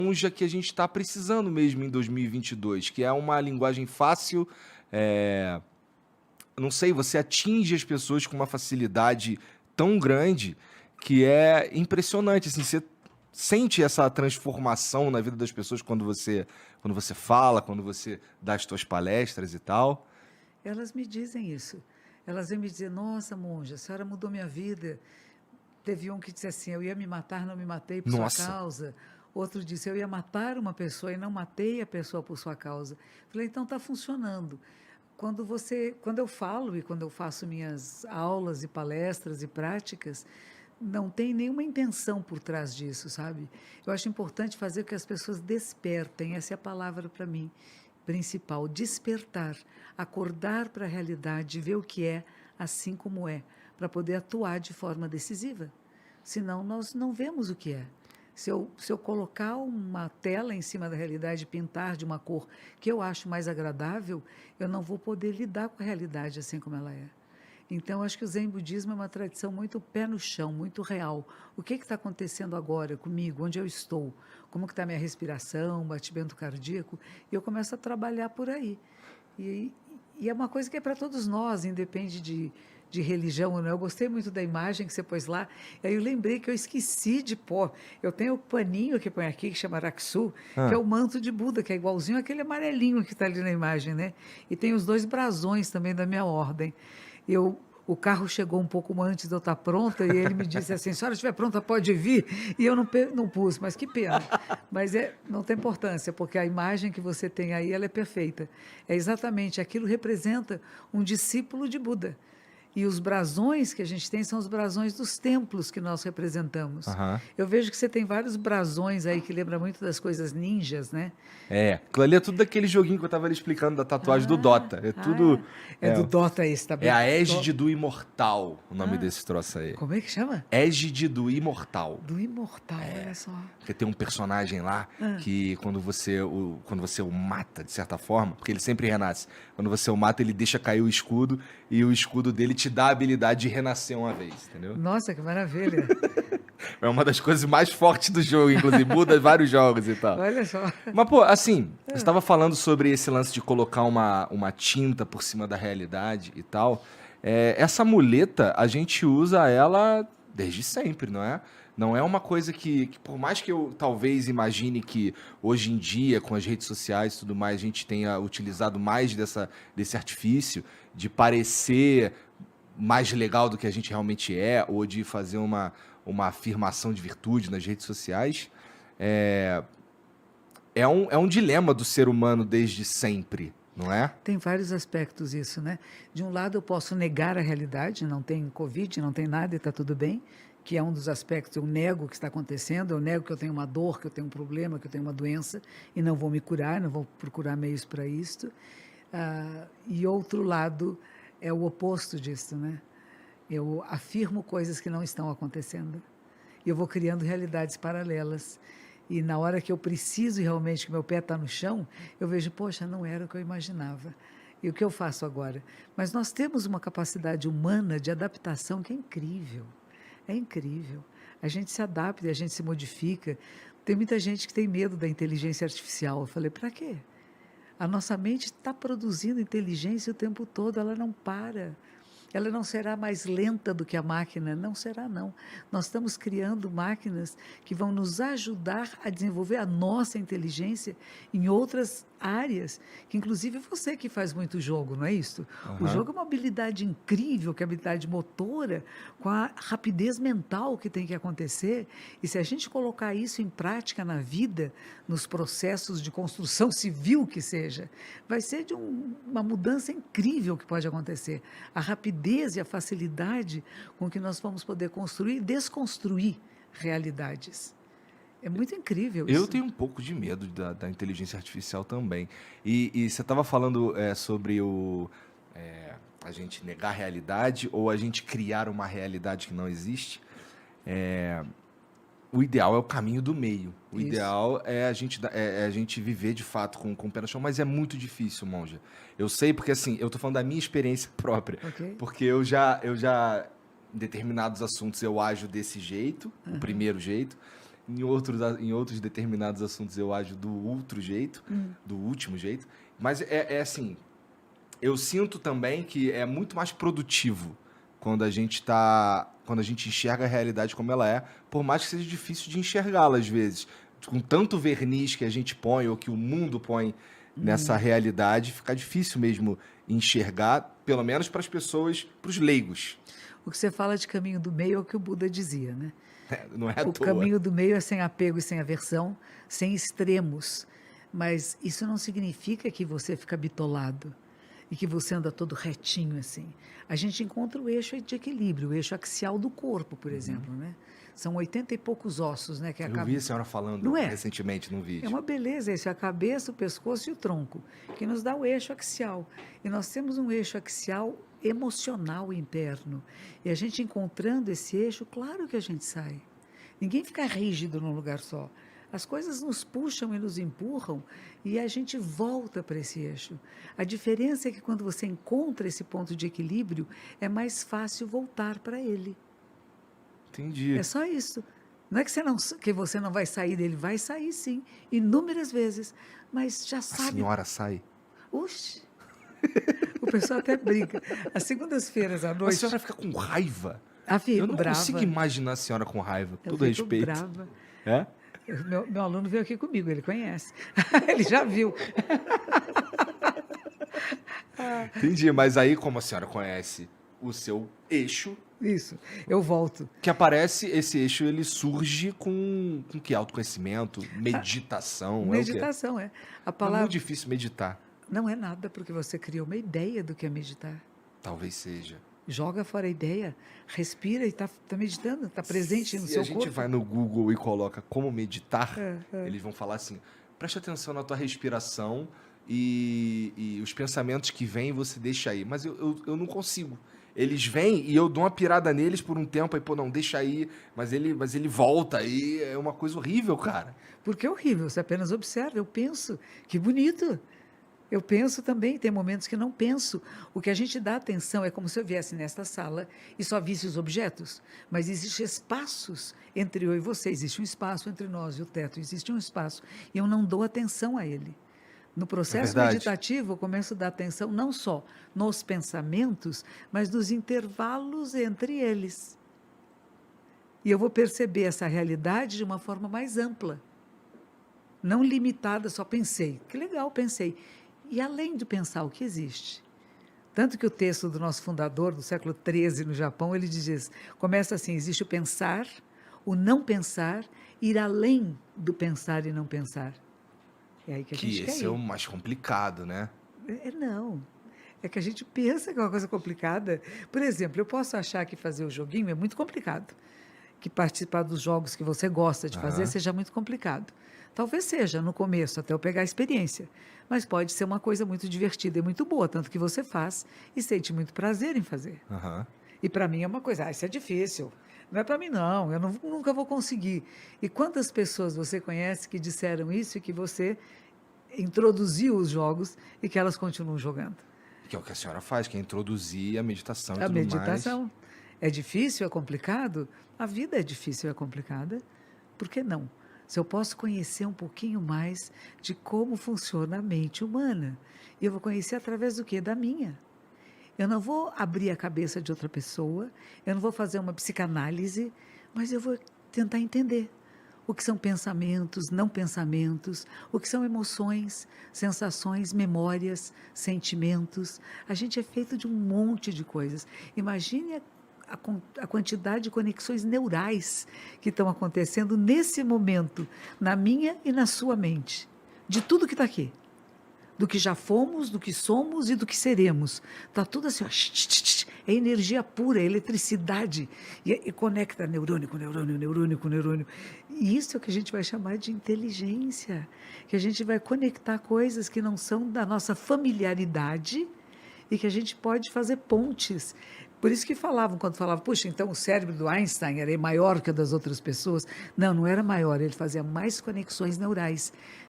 esponja que a gente está precisando mesmo em 2022, que é uma linguagem fácil, eh, não sei, você atinge as pessoas com uma facilidade tão grande que é impressionante, assim, você sente essa transformação na vida das pessoas quando você fala, quando você dá as tuas palestras e tal? Elas me dizem isso. Elas vêm me dizer: "Nossa, monja, a senhora mudou minha vida". Teve um que disse assim: "Eu ia me matar, não me matei por sua Nossa. causa". Outro disse: "Eu ia matar uma pessoa e não matei a pessoa por sua causa". Falei: "Então está funcionando". Quando eu falo e quando eu faço minhas aulas e palestras e práticas, não tem nenhuma intenção por trás disso, sabe. Eu acho importante fazer com que as pessoas despertem, essa é a palavra para mim principal, despertar, acordar para a realidade, ver o que é, assim como é, para poder atuar de forma decisiva. Senão nós não vemos o que é. Se eu colocar uma tela em cima da realidade e pintar de uma cor que eu acho mais agradável, eu não vou poder lidar com a realidade assim como ela é. Então, acho que o Zen budismo é uma tradição muito pé no chão, muito real. O que está acontecendo agora comigo? Onde eu estou? Como que está a minha respiração, batimento cardíaco? E eu começo a trabalhar por aí. E, e é uma coisa que é para todos nós, independe de religião ou não. Eu gostei muito da imagem que você pôs lá. Aí eu lembrei que eu esqueci de pôr. Eu tenho o paninho que põe aqui, que chama Raksu, que é Hã. o manto de Buda, que é igualzinho aquele amarelinho que está ali na imagem, né? E tem os 2 brasões também da minha ordem. O carro chegou um pouco antes de eu estar pronta e ele me disse assim: "Se a senhora estiver pronta, pode vir". E eu não pus, mas que pena. Mas não tem importância, porque a imagem que você tem aí, ela é perfeita. É exatamente, aquilo representa um discípulo de Buda. E os brasões que a gente tem são os brasões dos templos que nós representamos. Aham. Eu vejo que você tem vários brasões aí que lembra muito das coisas ninjas, né. É, aquilo ali é tudo daquele joguinho que eu estava ali explicando da tatuagem do Ah, Dota, é tudo ah, é é do Dota esse, tá é bem. a Égide do Imortal, o nome Ah, desse troço aí. como é que chama? Égide do Imortal. Do Imortal, olha só. Porque tem um personagem lá Hã. que quando você o mata, de certa forma, porque ele sempre renasce. Quando você o mata, ele deixa cair o escudo e o escudo dele te dá a habilidade de renascer uma vez, entendeu? Nossa, que maravilha. É uma das coisas mais fortes do jogo, inclusive, muda vários jogos e tal. Olha só. Mas, pô, assim, você estava falando sobre esse lance de colocar uma tinta por cima da realidade e tal. Essa muleta, a gente usa ela desde sempre, não é? Não é uma coisa que, por mais que eu talvez imagine que hoje em dia, com as redes sociais e tudo mais, a gente tenha utilizado mais desse artifício de parecer mais legal do que a gente realmente é, ou de fazer uma afirmação de virtude nas redes sociais. É, é um dilema do ser humano desde sempre, não é? Tem vários aspectos isso, né. De um lado eu posso negar a realidade, não tem covid, não tem nada e está tudo bem, que é um dos aspectos, eu nego o que está acontecendo, eu nego que eu tenho uma dor, que eu tenho um problema, que eu tenho uma doença e não vou me curar, não vou procurar meios para isto. E outro lado é o oposto disso, né. Eu afirmo coisas que não estão acontecendo. E eu vou criando realidades paralelas. E na hora que eu preciso realmente que meu pé está no chão, eu vejo, poxa, não era o que eu imaginava. E o que eu faço agora? Mas nós temos uma capacidade humana de adaptação que é incrível. É incrível. A gente se adapta e a gente se modifica. Tem muita gente que tem medo da inteligência artificial. Eu falei, para quê? A nossa mente está produzindo inteligência o tempo todo, ela não para. Ela não será mais lenta do que a máquina, não será não. Nós estamos criando máquinas que vão nos ajudar a desenvolver a nossa inteligência em outras áreas, que inclusive você que faz muito jogo, não é isso? O Aham. jogo é uma habilidade incrível, que é a habilidade motora, com a rapidez mental que tem que acontecer, e se a gente colocar isso em prática na vida, nos processos de construção civil que seja, vai ser de uma mudança incrível que pode acontecer. A rapidez e a facilidade com que nós vamos poder construir e desconstruir realidades. É muito incrível Eu isso. tenho um pouco de medo da inteligência artificial também. E você estava falando sobre a gente negar a realidade ou a gente criar uma realidade que não existe. O ideal é o caminho do meio. O Isso. ideal é a gente viver de fato com o pé no chão, mas é muito difícil, monja. Eu sei porque, assim, eu tô falando da minha experiência própria. Ok? Porque eu já em determinados assuntos, eu ajo desse jeito, o primeiro jeito. em outros determinados assuntos eu ajo do outro jeito, do último jeito. Mas é assim, eu sinto também que é muito mais produtivo quando a gente enxerga a realidade como ela é, por mais que seja difícil de enxergá-la às vezes. Com tanto verniz que a gente põe, ou que o mundo põe nessa realidade, fica difícil mesmo enxergar, pelo menos para as pessoas, para os leigos. O que você fala de caminho do meio é o que o Buda dizia, né? Não é à O toa. caminho do meio é sem apego e sem aversão, sem extremos. Mas isso não significa que você fica bitolado e que você anda todo retinho assim. A gente encontra o eixo de equilíbrio, o eixo axial do corpo, por exemplo, né? São 80 e poucos ossos, né? Que Eu vi a senhora falando Não é? recentemente num vídeo. É uma beleza isso, é a cabeça, o pescoço e o tronco, que nos dá o eixo axial. E nós temos um eixo axial emocional interno. E a gente encontrando esse eixo, claro que a gente sai. Ninguém fica rígido num lugar só. As coisas nos puxam e nos empurram e a gente volta para esse eixo. A diferença é que quando você encontra esse ponto de equilíbrio, é mais fácil voltar para ele. Entendi. É só isso. Não é que você não vai sair dele, vai sair sim, inúmeras vezes, mas já A sabe. senhora sai. Oxe, o pessoal até brinca. Às segundas-feiras à A noite, senhora fica com raiva. eu fico Eu não brava. consigo imaginar a senhora com raiva. Eu Todo fico respeito. brava. É? Meu aluno veio aqui comigo, ele conhece. Ele já viu. Entendi, mas aí como a senhora conhece o seu eixo, Isso, eu volto. que aparece, esse eixo ele surge com que? Autoconhecimento, meditação, Meditação, é. A é o quê? É palavra muito difícil meditar. não é nada, porque você criou uma ideia do que é meditar. Talvez seja. Joga fora a ideia, respira e está meditando, está presente no Se seu a gente corpo. vai no Google e coloca como meditar, É. eles vão falar assim, preste atenção na tua respiração e os pensamentos que vêm você deixa aí. Mas eu não consigo. Eles vêm e eu dou uma pirada neles por um tempo, aí, pô, não, deixa aí, mas ele volta, aí é uma coisa horrível, cara. Porque é horrível, você apenas observa, eu penso, que bonito. Eu penso também, tem momentos que não penso. O que a gente dá atenção é como se eu viesse nesta sala e só visse os objetos, mas existem espaços entre eu e você, existe um espaço entre nós e o teto, existe um espaço, e eu não dou atenção a ele. No processo verdade. meditativo, eu começo a dar atenção não só nos pensamentos, mas nos intervalos entre eles. E eu vou perceber essa realidade de uma forma mais ampla, não limitada, só pensei. Que legal, pensei. E além de pensar, o que existe? Tanto que o texto do nosso fundador, do século XIII, no Japão, ele diz, começa assim, existe o pensar, o não pensar, ir além do pensar e não pensar. É aí que a gente quer esse ir. é o mais complicado, né? Não. É que a gente pensa que é uma coisa complicada. Por exemplo, eu posso achar que fazer o joguinho é muito complicado. Que participar dos jogos que você gosta de fazer seja muito complicado. Talvez seja no começo, até eu pegar a experiência. Mas pode ser uma coisa muito divertida e muito boa, tanto que você faz e sente muito prazer em fazer. Aham. E para mim é uma coisa, isso é difícil. Não é para mim, não, nunca vou conseguir. E quantas pessoas você conhece que disseram isso e que você introduziu os jogos e que elas continuam jogando? Que é o que a senhora faz, que é introduzir a meditação e A tudo mais. meditação. É difícil, é complicado? A vida é difícil, é complicada. Por que não? Se eu posso conhecer um pouquinho mais de como funciona a mente humana. E eu vou conhecer através do quê? Da minha. Eu não vou abrir a cabeça de outra pessoa, eu não vou fazer uma psicanálise, mas eu vou tentar entender o que são pensamentos, não pensamentos, o que são emoções, sensações, memórias, sentimentos. A gente é feito de um monte de coisas. Imagine a quantidade de conexões neurais que estão acontecendo nesse momento, na minha e na sua mente, de tudo que está aqui. Do que já fomos, do que somos e do que seremos. Está tudo assim, ó, é energia pura, é eletricidade. E conecta neurônio com neurônio, neurônio com neurônio. E isso é o que a gente vai chamar de inteligência. Que a gente vai conectar coisas que não são da nossa familiaridade e que a gente pode fazer pontes. Por isso que quando falavam, puxa, então o cérebro do Einstein era maior que o das outras pessoas. Não era maior, ele fazia mais conexões neurais.